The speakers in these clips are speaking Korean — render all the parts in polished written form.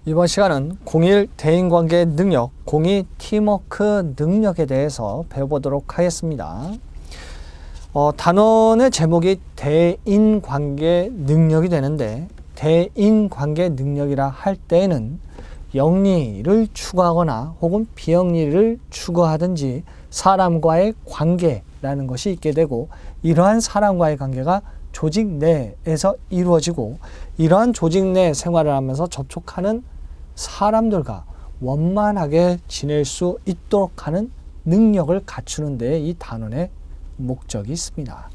이번 시간은 01 대인관계 능력, 02 팀워크 능력에 대해서 배워보도록 하겠습니다. 단원의 제목이 대인관계 능력이 되는데, 대인관계 능력이라 할 때에는 영리를 추구하거나 혹은 비영리를 추구하든지 사람과의 관계라는 것이 있게 되고, 이러한 사람과의 관계가 조직 내에서 이루어지고, 이러한 조직 내 생활을 하면서 접촉하는 사람들과 원만하게 지낼 수 있도록 하는 능력을 갖추는 데 이 단원의 목적이 있습니다.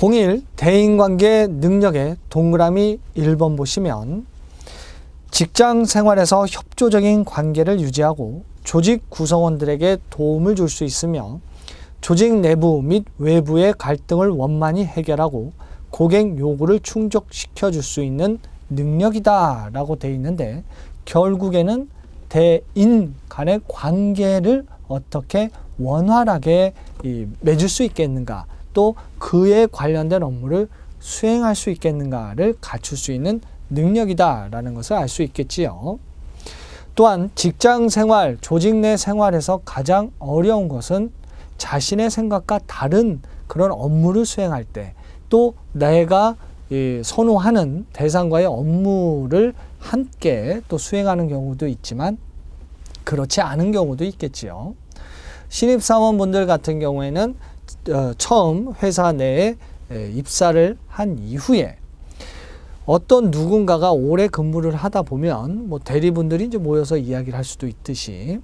01 대인관계 능력의 동그라미 1번 보시면, 직장 생활에서 협조적인 관계를 유지하고 조직 구성원들에게 도움을 줄 수 있으며 조직 내부 및 외부의 갈등을 원만히 해결하고 고객 요구를 충족시켜 줄 수 있는 능력이다 라고 되어 있는데, 결국에는 대인 간의 관계를 어떻게 원활하게 맺을 수 있겠는가, 또 그에 관련된 업무를 수행할 수 있겠는가를 갖출 수 있는 능력이다 라는 것을 알 수 있겠지요. 또한 직장 생활, 조직 내 생활에서 가장 어려운 것은 자신의 생각과 다른 그런 업무를 수행할 때, 또 내가 선호하는 대상과의 업무를 함께 또 수행하는 경우도 있지만 그렇지 않은 경우도 있겠지요. 신입사원분들 같은 경우에는 처음 회사 내에 입사를 한 이후에 어떤 누군가가 오래 근무를 하다 보면 대리분들이 이제 모여서 이야기를 할 수도 있듯이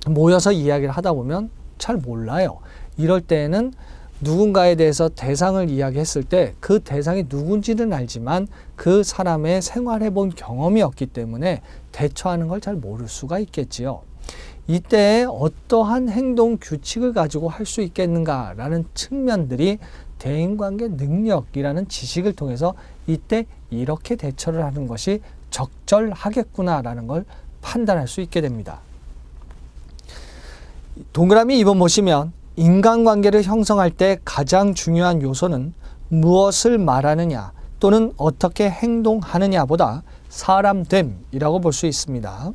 모여서 이야기를 하다 보면 잘 몰라요. 이럴 때에는 누군가에 대해서 대상을 이야기했을 때 그 대상이 누군지는 알지만 그 사람의 생활해 본 경험이 없기 때문에 대처하는 걸 잘 모를 수가 있겠지요. 이때 어떠한 행동 규칙을 가지고 할 수 있겠는가라는 측면들이 대인관계 능력이라는 지식을 통해서 이때 이렇게 대처를 하는 것이 적절하겠구나라는 걸 판단할 수 있게 됩니다. 동그라미 2번 보시면, 인간관계를 형성할 때 가장 중요한 요소는 무엇을 말하느냐 또는 어떻게 행동하느냐보다 사람됨이라고 볼 수 있습니다.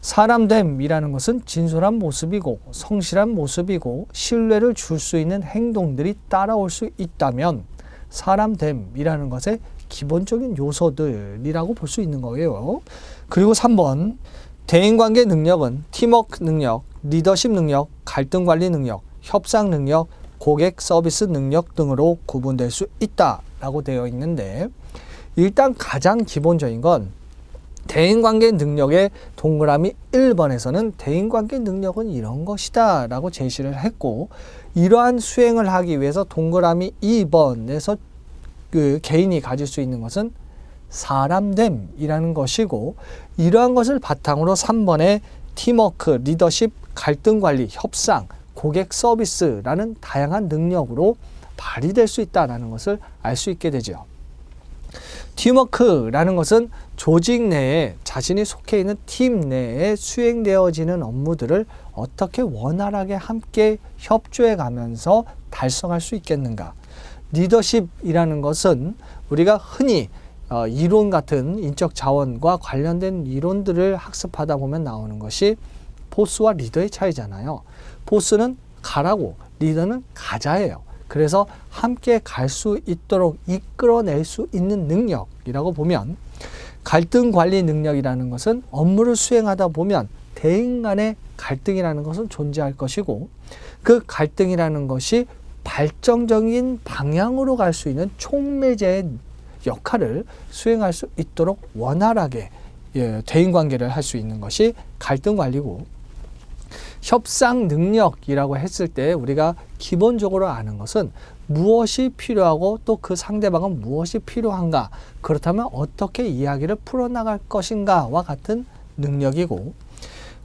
사람됨이라는 것은 진솔한 모습이고 성실한 모습이고 신뢰를 줄 수 있는 행동들이 따라올 수 있다면 사람됨이라는 것의 기본적인 요소들이라고 볼 수 있는 거예요. 그리고 3번 대인관계 능력은 팀워크 능력, 리더십 능력, 갈등 관리 능력, 협상 능력, 고객 서비스 능력 등으로 구분될 수 있다라고 되어 있는데, 일단 가장 기본적인 건 대인관계 능력의 동그라미 1번에서는 대인관계 능력은 이런 것이다 라고 제시를 했고, 이러한 수행을 하기 위해서 동그라미 2번에서 그 개인이 가질 수 있는 것은 사람됨이라는 것이고, 이러한 것을 바탕으로 3번의 팀워크, 리더십, 갈등 관리, 협상, 고객 서비스라는 다양한 능력으로 발휘될 수 있다는 것을 알 수 있게 되죠. 팀워크라는 것은 조직 내에 자신이 속해 있는 팀 내에 수행되어지는 업무들을 어떻게 원활하게 함께 협조해 가면서 달성할 수 있겠는가. 리더십이라는 것은 우리가 흔히 이론 같은 인적 자원과 관련된 이론들을 학습하다 보면 나오는 것이 보스와 리더의 차이잖아요. 보스는 가라고, 리더는 가자예요. 그래서 함께 갈 수 있도록 이끌어낼 수 있는 능력이라고 보면, 갈등 관리 능력이라는 것은 업무를 수행하다 보면 대인 간의 갈등이라는 것은 존재할 것이고, 그 갈등이라는 것이 발전적인 방향으로 갈 수 있는 촉매제의 역할을 수행할 수 있도록 원활하게 대인관계를 할 수 있는 것이 갈등 관리고, 협상 능력이라고 했을 때 우리가 기본적으로 아는 것은 무엇이 필요하고 또 그 상대방은 무엇이 필요한가, 그렇다면 어떻게 이야기를 풀어나갈 것인가와 같은 능력이고,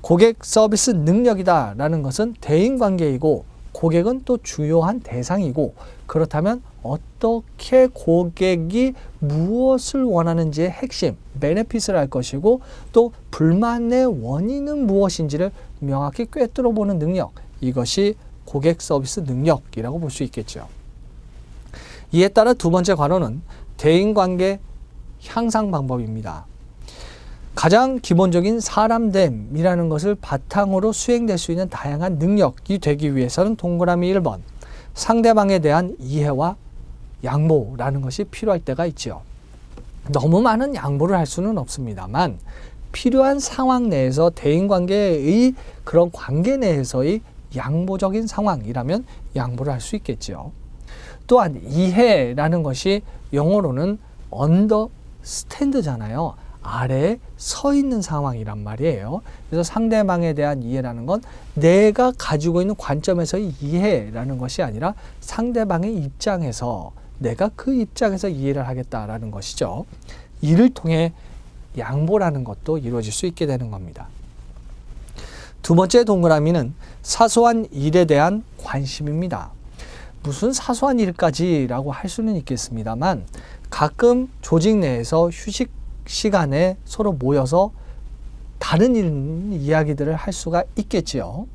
고객 서비스 능력이다 라는 것은 대인관계이고 고객은 또 주요한 대상이고, 그렇다면 어떻게 고객이 무엇을 원하는지의 핵심, 베네핏을 알 것이고, 또 불만의 원인은 무엇인지를 명확히 꿰뚫어 보는 능력, 이것이 고객 서비스 능력이라고 볼 수 있겠죠. 이에 따라 두 번째 관호는 대인관계 향상 방법입니다. 가장 기본적인 사람됨이라는 것을 바탕으로 수행될 수 있는 다양한 능력이 되기 위해서는 동그라미 1번 상대방에 대한 이해와 양보라는 것이 필요할 때가 있지요. 너무 많은 양보를 할 수는 없습니다만 필요한 상황 내에서 대인관계의 그런 관계 내에서의 양보적인 상황이라면 양보를 할 수 있겠지요. 또한 이해라는 것이 영어로는 understand잖아요. 아래에 서 있는 상황이란 말이에요. 그래서 상대방에 대한 이해라는 건 내가 가지고 있는 관점에서의 이해라는 것이 아니라 상대방의 입장에서 내가 그 입장에서 이해를 하겠다라는 것이죠. 이를 통해 양보라는 것도 이루어질 수 있게 되는 겁니다. 두 번째 동그라미는 사소한 일에 대한 관심입니다. 무슨 사소한 일까지라고 할 수는 있겠습니다만 가끔 조직 내에서 휴식 시간에 서로 모여서 다른 이야기들을 할 수가 있겠지요.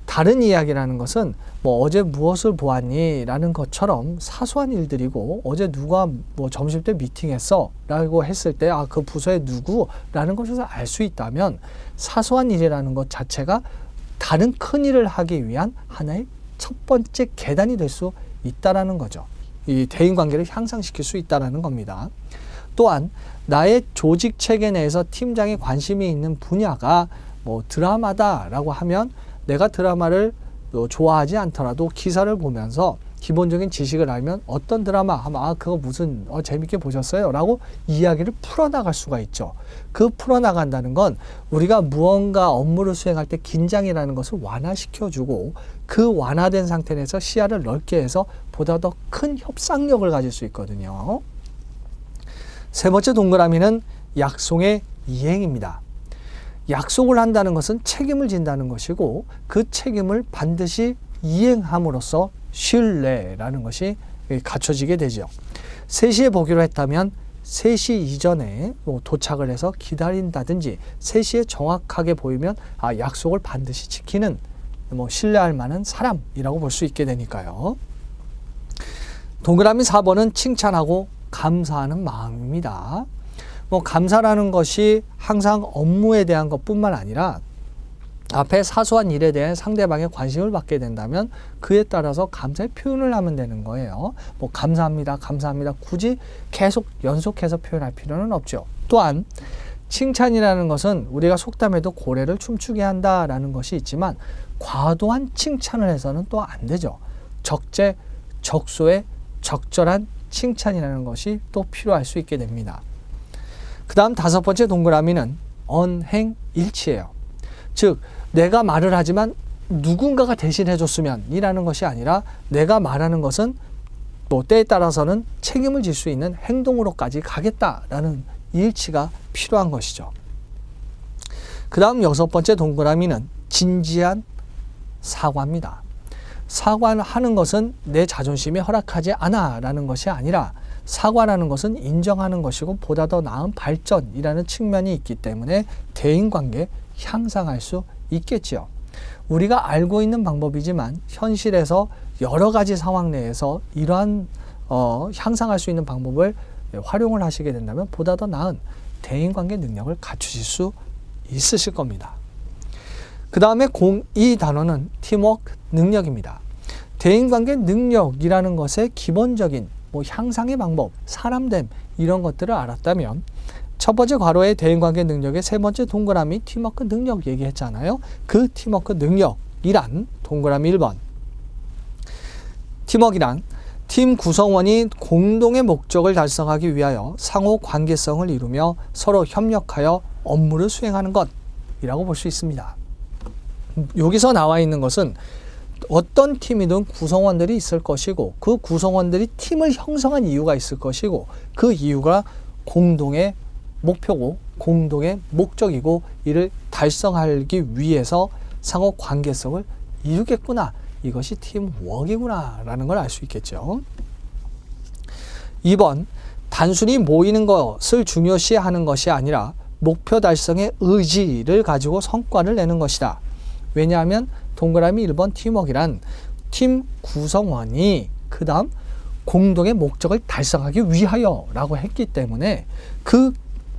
다른 이야기라는 것은 뭐 어제 무엇을 보았니? 라는 것처럼 사소한 일들이고 어제 누가 뭐 점심 때 미팅했어? 라고 했을 때 아, 그 부서의 누구? 라는 것을 알 수 있다면 사소한 일이라는 것 자체가 다른 큰 일을 하기 위한 하나의 첫 번째 계단이 될 수 있다라는 거죠. 이 대인관계를 향상시킬 수 있다라는 겁니다. 또한 나의 조직 체계 내에서 팀장이 관심이 있는 분야가 뭐 드라마다라고 하면 내가 드라마를 좋아하지 않더라도 기사를 보면서 기본적인 지식을 알면 어떤 드라마 하면 아 그거 무슨 재밌게 보셨어요? 라고 이야기를 풀어나갈 수가 있죠. 그 풀어나간다는 건 우리가 무언가 업무를 수행할 때 긴장이라는 것을 완화시켜주고 그 완화된 상태 내에서 시야를 넓게 해서 보다 더 큰 협상력을 가질 수 있거든요. 세 번째 동그라미는 약속의 이행입니다. 약속을 한다는 것은 책임을 진다는 것이고 그 책임을 반드시 이행함으로써 신뢰라는 것이 갖춰지게 되죠. 3시에 보기로 했다면 3시 이전에 도착을 해서 기다린다든지 3시에 정확하게 보이면 아, 약속을 반드시 지키는 신뢰할 만한 사람이라고 볼 수 있게 되니까요. 동그라미 4번은 칭찬하고 감사하는 마음입니다. 감사라는 것이 항상 업무에 대한 것뿐만 아니라 앞에 사소한 일에 대한 상대방의 관심을 받게 된다면 그에 따라서 감사의 표현을 하면 되는 거예요. 감사합니다, 감사합니다. 굳이 계속 연속해서 표현할 필요는 없죠. 또한 칭찬이라는 것은 우리가 속담에도 고래를 춤추게 한다라는 것이 있지만 과도한 칭찬을 해서는 또 안 되죠. 적소에 적절한 칭찬이라는 것이 또 필요할 수 있게 됩니다. 그 다음 5번째 동그라미는 언행일치예요. 즉 내가 말을 하지만 누군가가 대신해 줬으면 이라는 것이 아니라 내가 말하는 것은 또 때에 따라서는 책임을 질 수 있는 행동으로까지 가겠다라는 일치가 필요한 것이죠. 그 다음 6번째 동그라미는 진지한 사과입니다. 사과하는 것은 내 자존심이 허락하지 않아 라는 것이 아니라 사과라는 것은 인정하는 것이고 보다 더 나은 발전이라는 측면이 있기 때문에 대인관계 향상할 수 있겠지요. 우리가 알고 있는 방법이지만 현실에서 여러 가지 상황 내에서 이러한 향상할 수 있는 방법을 활용을 하시게 된다면 보다 더 나은 대인관계 능력을 갖추실 수 있으실 겁니다. 그 다음에 이 단어는 팀워크 능력입니다. 대인관계 능력이라는 것의 기본적인 향상의 방법, 사람됨 이런 것들을 알았다면 첫 번째 괄호의 대인관계 능력의 세 번째 동그라미 팀워크 능력 얘기했잖아요. 그 팀워크 능력이란 동그라미 1번 팀워크란 팀 구성원이 공동의 목적을 달성하기 위하여 상호 관계성을 이루며 서로 협력하여 업무를 수행하는 것이라고 볼 수 있습니다. 여기서 나와 있는 것은 어떤 팀이든 구성원들이 있을 것이고 그 구성원들이 팀을 형성한 이유가 있을 것이고 그 이유가 공동의 목표고 공동의 목적이고 이를 달성하기 위해서 상호 관계성을 이루겠구나. 이것이 팀워크이구나 라는 걸 알 수 있겠죠. 2번 단순히 모이는 것을 중요시하는 것이 아니라 목표 달성의 의지를 가지고 성과를 내는 것이다. 왜냐하면 동그라미 1번 팀워크란 팀 구성원이 그 다음 공동의 목적을 달성하기 위하여 라고 했기 때문에 그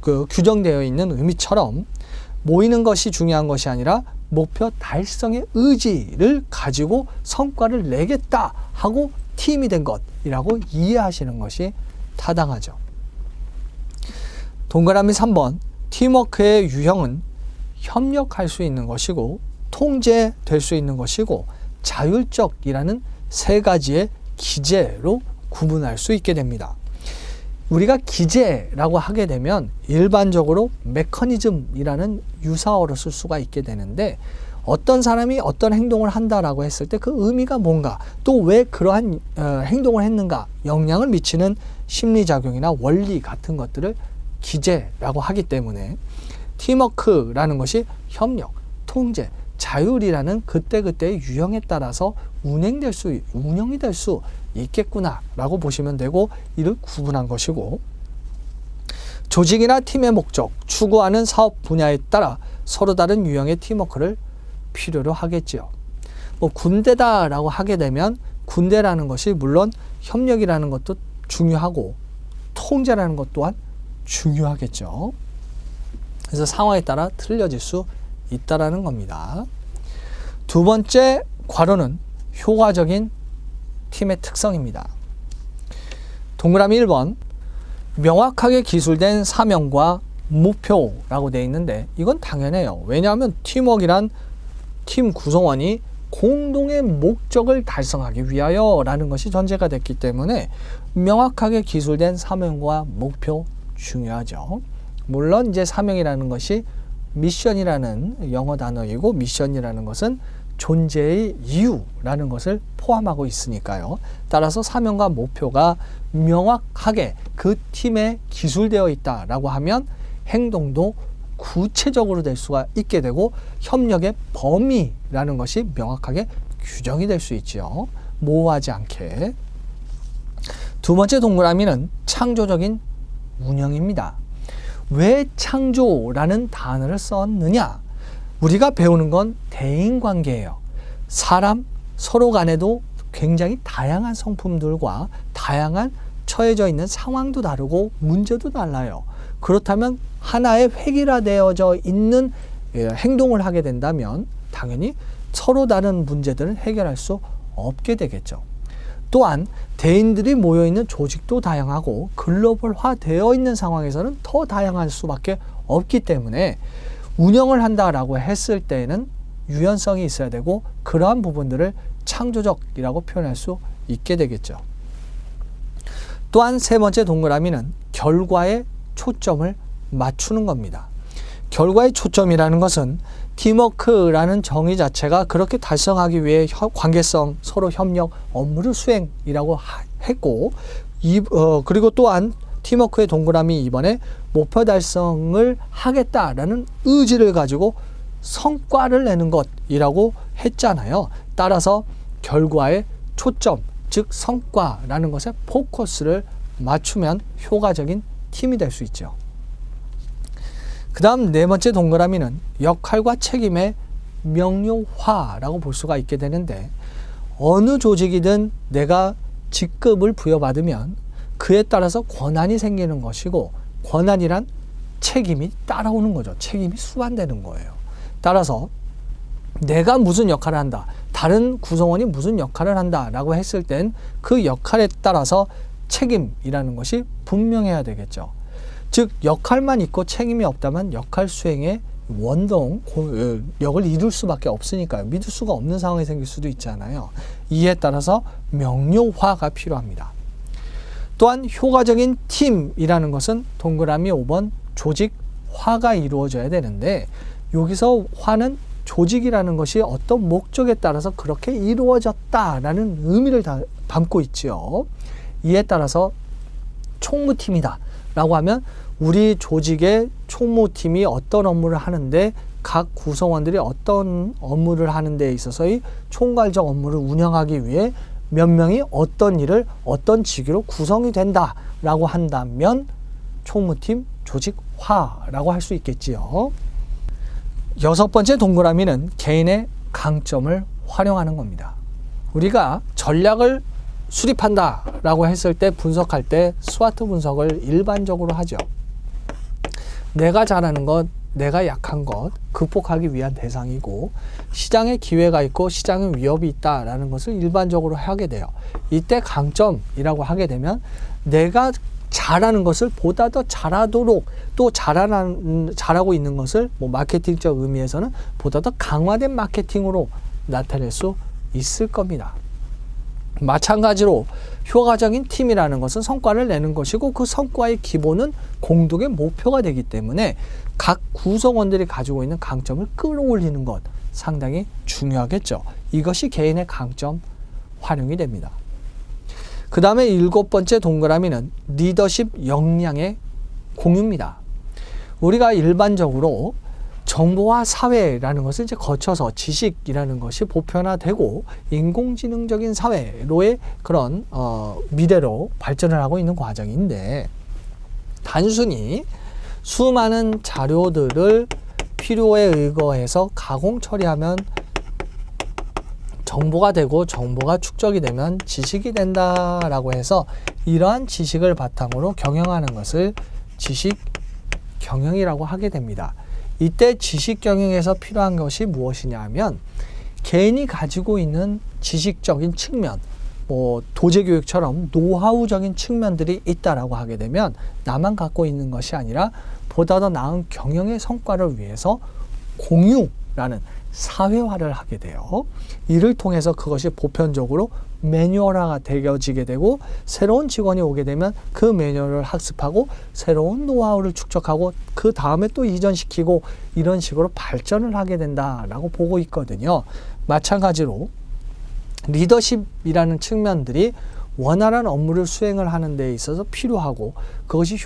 규정되어 있는 의미처럼 모이는 것이 중요한 것이 아니라 목표 달성의 의지를 가지고 성과를 내겠다 하고 팀이 된 것이라고 이해하시는 것이 타당하죠. 동그라미 3번, 팀워크의 유형은 협력할 수 있는 것이고 통제될 수 있는 것이고 자율적이라는 세 가지의 기제로 구분할 수 있게 됩니다. 우리가 기제라고 하게 되면 일반적으로 메커니즘이라는 유사어로 쓸 수가 있게 되는데, 어떤 사람이 어떤 행동을 한다라고 했을 때 그 의미가 뭔가, 또 왜 그러한 행동을 했는가, 영향을 미치는 심리작용이나 원리 같은 것들을 기제라고 하기 때문에 팀워크라는 것이 협력, 통제, 자율이라는 그때그때의 유형에 따라서 운영이 될 수 있겠구나 라고 보시면 되고, 이를 구분한 것이고, 조직이나 팀의 목적, 추구하는 사업 분야에 따라 서로 다른 유형의 팀워크를 필요로 하겠지요. 군대다라고 하게 되면 군대라는 것이 물론 협력이라는 것도 중요하고 통제라는 것 또한 중요하겠죠. 그래서 상황에 따라 틀려질 수 있다라는 겁니다. 두 번째 괄호는 효과적인 팀의 특성입니다. 동그라미 1번, 명확하게 기술된 사명과 목표라고 되어 있는데 이건 당연해요. 왜냐하면 팀워크란 팀 구성원이 공동의 목적을 달성하기 위하여 라는 것이 전제가 됐기 때문에 명확하게 기술된 사명과 목표 중요하죠. 물론 이제 사명이라는 것이 미션이라는 영어 단어이고, 미션이라는 것은 존재의 이유라는 것을 포함하고 있으니까요. 따라서 사명과 목표가 명확하게 그 팀에 기술되어 있다라고 하면 행동도 구체적으로 될 수가 있게 되고, 협력의 범위라는 것이 명확하게 규정이 될 수 있죠. 모호하지 않게. 두 번째 동그라미는 창조적인 운영입니다. 왜 창조라는 단어를 썼느냐? 우리가 배우는 건 대인관계예요. 사람 서로 간에도 굉장히 다양한 성품들과 다양한 처해져 있는 상황도 다르고 문제도 달라요. 그렇다면 하나의 획일화되어져 있는 행동을 하게 된다면 당연히 서로 다른 문제들을 해결할 수 없게 되겠죠. 또한 대인들이 모여있는 조직도 다양하고 글로벌화 되어 있는 상황에서는 더 다양할 수밖에 없기 때문에 운영을 한다라고 했을 때에는 유연성이 있어야 되고, 그러한 부분들을 창조적이라고 표현할 수 있게 되겠죠. 또한 세 번째 동그라미는 결과에 초점을 맞추는 겁니다. 결과의 초점이라는 것은 팀워크라는 정의 자체가 그렇게 달성하기 위해 관계성, 서로 협력, 업무를 수행이라고 했고, 그리고 또한 팀워크의 동그라미 2번에 목표 달성을 하겠다라는 의지를 가지고 성과를 내는 것이라고 했잖아요. 따라서 결과의 초점, 즉 성과라는 것에 포커스를 맞추면 효과적인 팀이 될 수 있죠. 그 다음 네 번째 동그라미는 역할과 책임의 명료화라고 볼 수가 있게 되는데, 어느 조직이든 내가 직급을 부여받으면 그에 따라서 권한이 생기는 것이고, 권한이란 책임이 따라오는 거죠. 책임이 수반되는 거예요. 따라서 내가 무슨 역할을 한다, 다른 구성원이 무슨 역할을 한다라고 했을 땐 그 역할에 따라서 책임이라는 것이 분명해야 되겠죠. 즉 역할만 있고 책임이 없다면 역할 수행의 원동력을 이룰 수밖에 없으니까요. 믿을 수가 없는 상황이 생길 수도 있잖아요. 이에 따라서 명료화가 필요합니다. 또한 효과적인 팀이라는 것은 동그라미 5번 조직화가 이루어져야 되는데, 여기서 화는 조직이라는 것이 어떤 목적에 따라서 그렇게 이루어졌다라는 의미를 담고 있지요. 이에 따라서 총무팀이다 라고 하면 우리 조직의 총무팀이 어떤 업무를 하는데 각 구성원들이 어떤 업무를 하는 데 있어서의 총괄적 업무를 운영하기 위해 몇 명이 어떤 일을 어떤 직위로 구성이 된다라고 한다면 총무팀 조직화라고 할 수 있겠지요. 여섯 번째 동그라미는 개인의 강점을 활용하는 겁니다. 우리가 전략을 수립한다라고 했을 때 분석할 때 스와트 분석을 일반적으로 하죠. 내가 잘하는 것, 내가 약한 것 극복하기 위한 대상이고, 시장에 기회가 있고 시장에 위협이 있다라는 것을 일반적으로 하게 돼요. 이때 강점이라고 하게 되면 내가 잘하는 것을 보다 더 잘하도록, 또 잘하고 있는 것을 뭐 마케팅적 의미에서는 보다 더 강화된 마케팅으로 나타낼 수 있을 겁니다. 마찬가지로 효과적인 팀이라는 것은 성과를 내는 것이고, 그 성과의 기본은 공동의 목표가 되기 때문에 각 구성원들이 가지고 있는 강점을 끌어올리는 것 상당히 중요하겠죠. 이것이 개인의 강점 활용이 됩니다. 그 다음에 7번째 동그라미는 리더십 역량의 공유입니다. 우리가 일반적으로 정보화 사회라는 것을 이제 거쳐서 지식이라는 것이 보편화되고 인공지능적인 사회로의 그런 미래로 발전을 하고 있는 과정인데, 단순히 수많은 자료들을 필요에 의거해서 가공 처리하면 정보가 되고, 정보가 축적이 되면 지식이 된다라고 해서 이러한 지식을 바탕으로 경영하는 것을 지식 경영이라고 하게 됩니다. 이때 지식 경영에서 필요한 것이 무엇이냐 하면, 개인이 가지고 있는 지식적인 측면, 뭐 도제교육처럼 노하우적인 측면들이 있다라고 하게 되면 나만 갖고 있는 것이 아니라 보다 더 나은 경영의 성과를 위해서 공유라는 사회화를 하게 돼요. 이를 통해서 그것이 보편적으로 매뉴얼화가 되어지게 되고, 새로운 직원이 오게 되면 그 매뉴얼을 학습하고 새로운 노하우를 축적하고 그 다음에 또 이전시키고, 이런 식으로 발전을 하게 된다라고 보고 있거든요. 마찬가지로 리더십이라는 측면들이 원활한 업무를 수행을 하는 데 있어서 필요하고, 그것이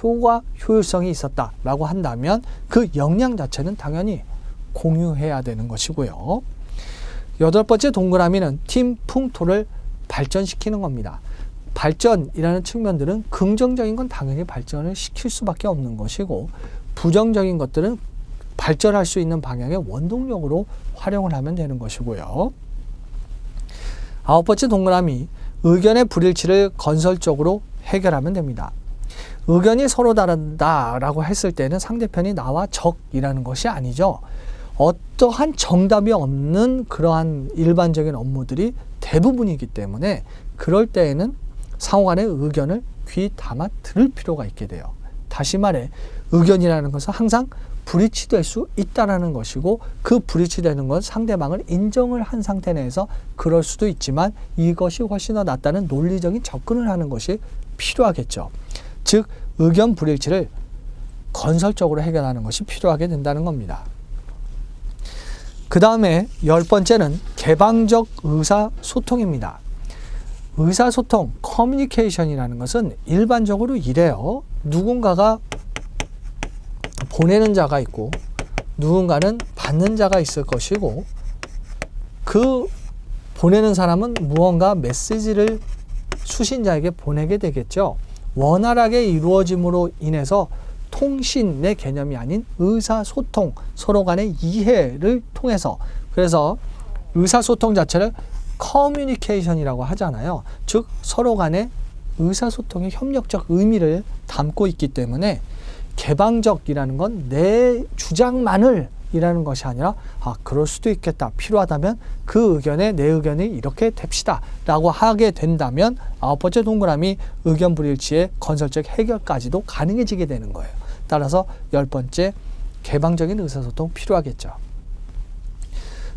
효율성이 있었다라고 한다면 그 역량 자체는 당연히 공유해야 되는 것이고요. 8번째 동그라미는 팀 풍토를 발전시키는 겁니다. 발전이라는 측면들은 긍정적인 건 당연히 발전을 시킬 수밖에 없는 것이고, 부정적인 것들은 발전할 수 있는 방향의 원동력으로 활용을 하면 되는 것이고요. 9번째 동그라미, 의견의 불일치를 건설적으로 해결하면 됩니다. 의견이 서로 다르다라고 했을 때는 상대편이 나와 적이라는 것이 아니죠. 어떠한 정답이 없는 그러한 일반적인 업무들이 대부분이기 때문에, 그럴 때에는 상호간의 의견을 귀 담아 들을 필요가 있게 돼요. 다시 말해, 의견이라는 것은 항상 불이치될 수 있다는 것이고, 그 불이치되는 건 상대방을 인정을 한 상태 내에서 그럴 수도 있지만 이것이 훨씬 더 낫다는 논리적인 접근을 하는 것이 필요하겠죠. 즉, 의견 불일치를 건설적으로 해결하는 것이 필요하게 된다는 겁니다. 그 다음에 10번째는 개방적 의사소통입니다. 의사소통, 커뮤니케이션이라는 것은 일반적으로 이래요. 누군가가 보내는 자가 있고 누군가는 받는 자가 있을 것이고, 그 보내는 사람은 무언가 메시지를 수신자에게 보내게 되겠죠. 원활하게 이루어짐으로 인해서 통신의 개념이 아닌 의사소통, 서로 간의 이해를 통해서, 그래서 의사소통 자체를 커뮤니케이션이라고 하잖아요. 즉 서로 간의 의사소통의 협력적 의미를 담고 있기 때문에, 개방적이라는 건 내 주장만을 이라는 것이 아니라, 그럴 수도 있겠다, 필요하다면 그 의견에 내 의견이 이렇게 됩시다 라고 하게 된다면 9번째 동그라미, 의견 불일치의 건설적 해결까지도 가능해지게 되는 거예요. 따라서 10번째, 개방적인 의사소통 필요하겠죠.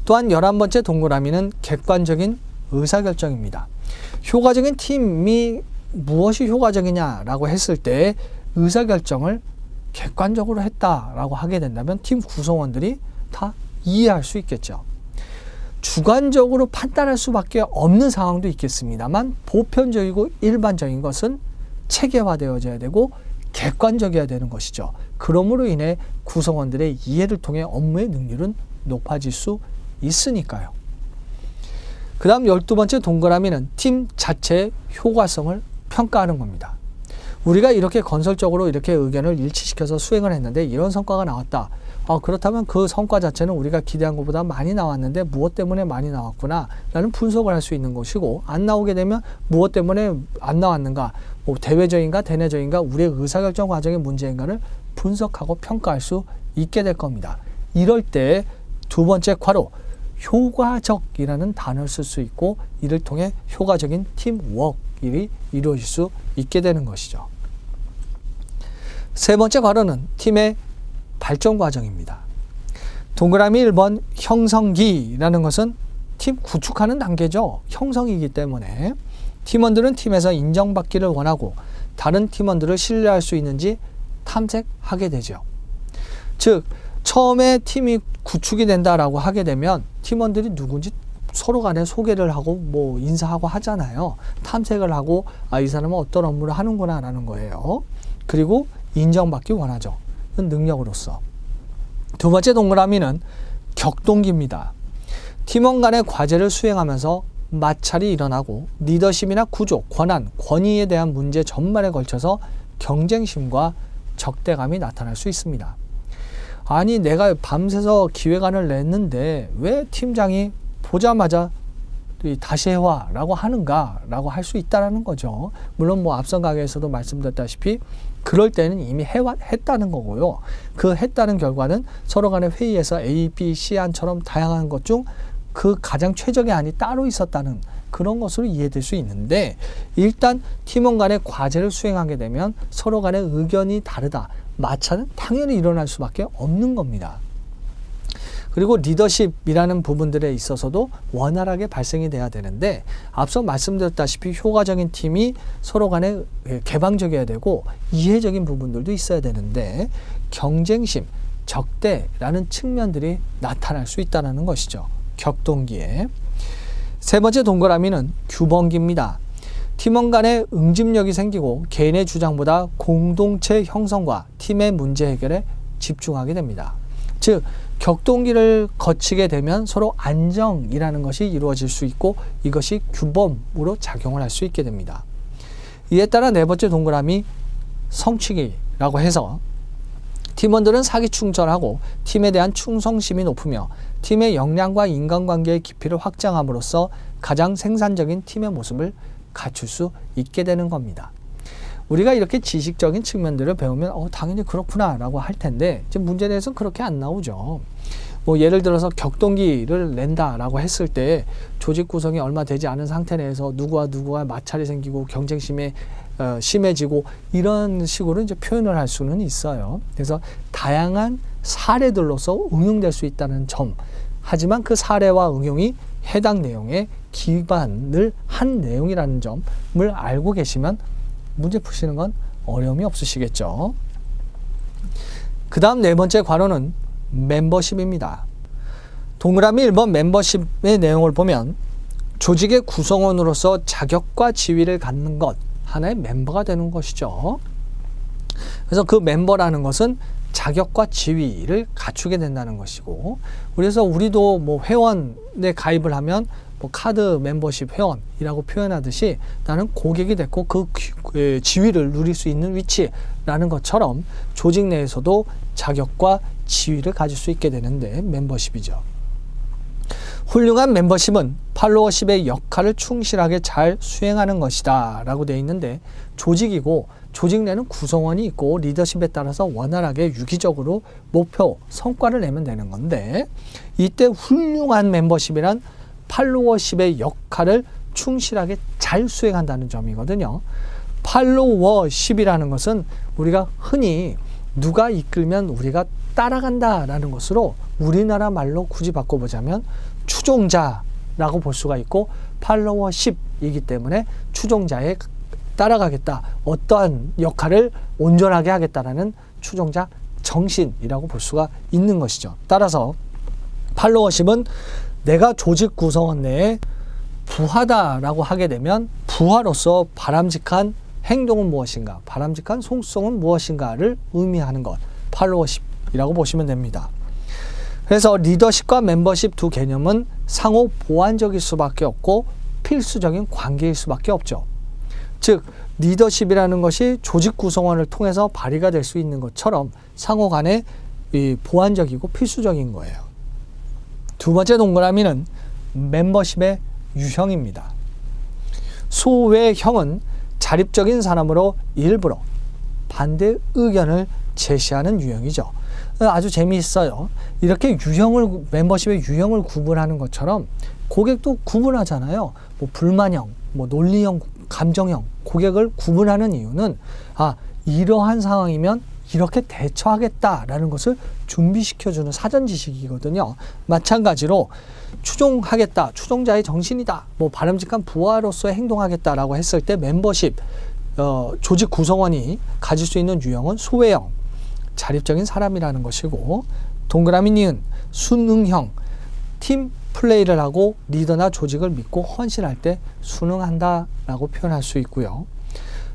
또한 11번째 동그라미는 객관적인 의사결정입니다. 효과적인 팀이 무엇이 효과적이냐라고 했을 때 의사결정을 객관적으로 했다라고 하게 된다면 팀 구성원들이 다 이해할 수 있겠죠. 주관적으로 판단할 수밖에 없는 상황도 있겠습니다만, 보편적이고 일반적인 것은 체계화되어져야 되고 객관적이어야 되는 것이죠. 그러므로 인해 구성원들의 이해를 통해 업무의 능률은 높아질 수 있으니까요. 그 다음 12번째 동그라미는 팀 자체의 효과성을 평가하는 겁니다. 우리가 이렇게 건설적으로 이렇게 의견을 일치시켜서 수행을 했는데 이런 성과가 나왔다. 그렇다면 그 성과 자체는 우리가 기대한 것보다 많이 나왔는데 무엇 때문에 많이 나왔구나 라는 분석을 할 수 있는 것이고, 안 나오게 되면 무엇 때문에 안 나왔는가, 뭐 대외적인가 대내적인가 우리의 의사결정 과정의 문제인가를 분석하고 평가할 수 있게 될 겁니다. 이럴 때 두 번째 괄호 효과적이라는 단어를 쓸 수 있고, 이를 통해 효과적인 팀워크가 이루어질 수 있게 되는 것이죠. 세 번째 괄호는 팀의 발전 과정입니다. 동그라미 1번 형성기라는 것은 팀 구축하는 단계죠. 형성이기 때문에 팀원들은 팀에서 인정받기를 원하고 다른 팀원들을 신뢰할 수 있는지 탐색하게 되죠. 즉 처음에 팀이 구축이 된다라고 하게 되면 팀원들이 누군지 서로 간에 소개를 하고 뭐 인사하고 하잖아요. 탐색을 하고 이 사람은 어떤 업무를 하는구나 라는 거예요. 그리고 인정받기 원하죠. 능력으로서. 두 번째 동그라미는 격동기입니다. 팀원 간의 과제를 수행하면서 마찰이 일어나고 리더십이나 구조, 권한, 권위에 대한 문제 전반에 걸쳐서 경쟁심과 적대감이 나타날 수 있습니다. 아니 내가 밤새서 기획안을 냈는데 왜 팀장이 보자마자 다시 해와 라고 하는가 라고 할 수 있다는 거죠. 물론 뭐 앞선 강의에서도 말씀드렸다시피 그럴 때는 이미 했다는 거고요. 그 했다는 결과는 서로 간의 회의에서 A, B, C 안처럼 다양한 것 중 그 가장 최적의 안이 따로 있었다는 그런 것으로 이해될 수 있는데, 일단 팀원 간의 과제를 수행하게 되면 서로 간의 의견이 다르다. 마찰은 당연히 일어날 수밖에 없는 겁니다. 그리고 리더십이라는 부분들에 있어서도 원활하게 발생이 돼야 되는데, 앞서 말씀드렸다시피 효과적인 팀이 서로 간에 개방적이어야 되고 이해적인 부분들도 있어야 되는데 경쟁심, 적대라는 측면들이 나타날 수 있다는 것이죠. 격동기에. 세 번째 동그라미는 규범기입니다. 팀원 간의 응집력이 생기고 개인의 주장보다 공동체 형성과 팀의 문제 해결에 집중하게 됩니다. 즉 격동기를 거치게 되면 서로 안정이라는 것이 이루어질 수 있고 이것이 규범으로 작용을 할 수 있게 됩니다. 이에 따라 네 번째 동그라미 성취기라고 해서 팀원들은 사기충전하고 팀에 대한 충성심이 높으며 팀의 역량과 인간관계의 깊이를 확장함으로써 가장 생산적인 팀의 모습을 갖출 수 있게 되는 겁니다. 우리가 이렇게 지식적인 측면들을 배우면 당연히 그렇구나 라고 할 텐데 이제 문제에 대해서는 그렇게 안 나오죠. 뭐 예를 들어서 격동기를 낸다라고 했을 때 조직 구성이 얼마 되지 않은 상태 내에서 누구와 마찰이 생기고 경쟁심에 심해지고 이런 식으로 이제 표현을 할 수는 있어요. 그래서 다양한 사례들로서 응용될 수 있다는 점. 하지만 그 사례와 응용이 해당 내용에 기반을 한 내용이라는 점을 알고 계시면 문제 푸시는 건 어려움이 없으시겠죠. 그 다음 네 번째 괄호는 멤버십입니다. 동그라미 1번 멤버십의 내용을 보면 조직의 구성원으로서 자격과 지위를 갖는 것, 하나의 멤버가 되는 것이죠. 그래서 그 멤버라는 것은 자격과 지위를 갖추게 된다는 것이고, 그래서 우리도 뭐 회원에 가입을 하면 뭐 카드 멤버십 회원이라고 표현하듯이 나는 고객이 됐고 그 지위를 누릴 수 있는 위치라는 것처럼 조직 내에서도 자격과 지위를 가질 수 있게 되는데 멤버십이죠. 훌륭한 멤버십은 팔로워십의 역할을 충실하게 잘 수행하는 것이다 라고 되어 있는데, 조직이고 조직 내는 구성원이 있고 리더십에 따라서 원활하게 유기적으로 목표, 성과를 내면 되는 건데, 이때 훌륭한 멤버십이란 팔로워십의 역할을 충실하게 잘 수행한다는 점이거든요. 팔로워십이라는 것은 우리가 흔히 누가 이끌면 우리가 따라간다 라는 것으로 우리나라 말로 굳이 바꿔보자면 추종자라고 볼 수가 있고, 팔로워십이기 때문에 추종자에 따라가겠다, 어떠한 역할을 온전하게 하겠다라는 추종자 정신이라고 볼 수가 있는 것이죠. 따라서 팔로워십은 내가 조직 구성원 내에 부하다라고 하게 되면 부하로서 바람직한 행동은 무엇인가, 바람직한 속성은 무엇인가를 의미하는 것, 팔로워십이라고 보시면 됩니다. 그래서 리더십과 멤버십 두 개념은 상호 보완적일 수밖에 없고 필수적인 관계일 수밖에 없죠. 즉 리더십이라는 것이 조직 구성원을 통해서 발휘가 될 수 있는 것처럼 상호 간에 보완적이고 필수적인 거예요. 두 번째 동그라미는 멤버십의 유형입니다. 소외형은 자립적인 사람으로 일부러 반대 의견을 제시하는 유형이죠. 아주 재미있어요. 이렇게 멤버십의 유형을 구분하는 것처럼 고객도 구분하잖아요. 뭐 불만형, 뭐 논리형, 감정형, 고객을 구분하는 이유는 이러한 상황이면 이렇게 대처하겠다라는 것을 준비시켜주는 사전 지식이거든요. 마찬가지로 추종하겠다, 추종자의 정신이다, 뭐 바람직한 부하로서 행동하겠다라고 했을 때 멤버십, 조직 구성원이 가질 수 있는 유형은 소외형, 자립적인 사람이라는 것이고, 동그라미 니은, 순응형, 팀 플레이를 하고 리더나 조직을 믿고 헌신할 때 순응한다 라고 표현할 수 있고요.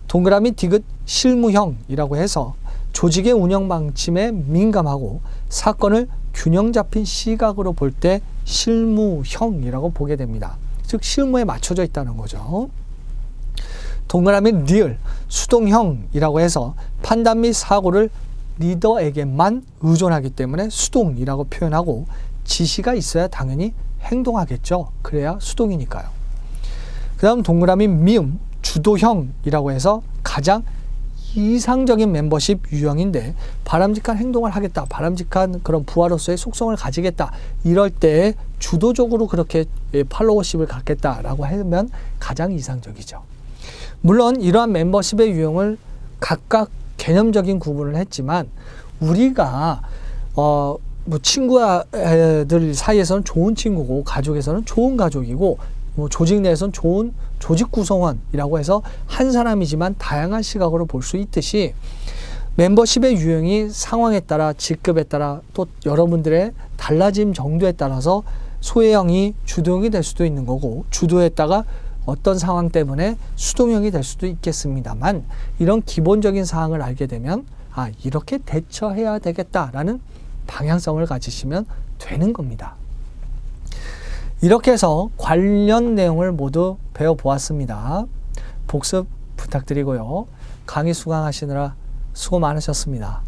동그라미 디귿, 실무형이라고 해서 조직의 운영 방침에 민감하고 사건을 균형 잡힌 시각으로 볼 때 실무형이라고 보게 됩니다. 즉 실무에 맞춰져 있다는 거죠. 동그라미 리을, 수동형이라고 해서 판단 및 사고를 리더에게만 의존하기 때문에 수동이라고 표현하고, 지시가 있어야 당연히 행동하겠죠. 그래야 수동이니까요. 그 다음 동그라미 미음, 주도형이라고 해서 가장 이상적인 멤버십 유형인데, 바람직한 행동을 하겠다, 바람직한 그런 부하로서의 속성을 가지겠다, 이럴 때 주도적으로 그렇게 팔로워십을 갖겠다라고 하면 가장 이상적이죠. 물론 이러한 멤버십의 유형을 각각 개념적인 구분을 했지만, 우리가 뭐 친구들 사이에서는 좋은 친구고 가족에서는 좋은 가족이고, 뭐 조직 내에서는 좋은 조직 구성원이라고 해서 한 사람이지만 다양한 시각으로 볼 수 있듯이, 멤버십의 유형이 상황에 따라, 직급에 따라, 또 여러분들의 달라짐 정도에 따라서 소외형이 주도형이 될 수도 있는 거고, 주도했다가 어떤 상황 때문에 수동형이 될 수도 있겠습니다만, 이런 기본적인 사항을 알게 되면 이렇게 대처해야 되겠다라는 방향성을 가지시면 되는 겁니다. 이렇게 해서 관련 내용을 모두 배워보았습니다. 복습 부탁드리고요. 강의 수강하시느라 수고 많으셨습니다.